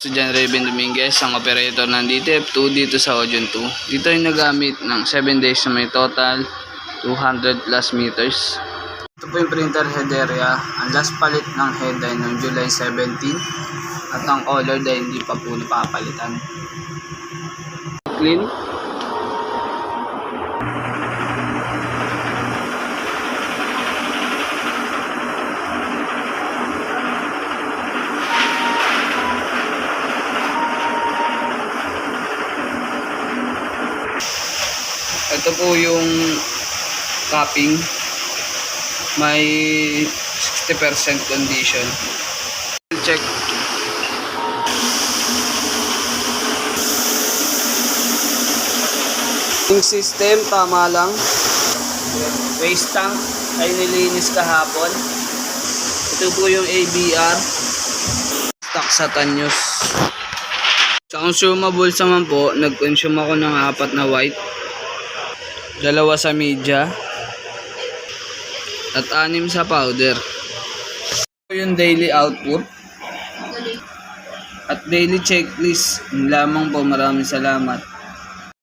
Si John Raven Dominguez, ang operator ng DTF2 dito sa Ojon 2. Dito ay nagamit ng 7 days na may total 200 plus meters. Ito po yung printer head area. Ang last palit ng head ay noong July 17 at ang color ay hindi pa po napapalitan. Clean. Ito po yung capping, may 60% condition. Check. Yung system tama lang. Waste tank ay nilinis kahapon. Ito po yung ABR, stock sa Tanyos. Sa consumables naman po, nag-consume ako ng 4 na white, 2 sa media at 6 sa powder. Ito yung daily output at daily checklist. Yun lamang po, maraming salamat.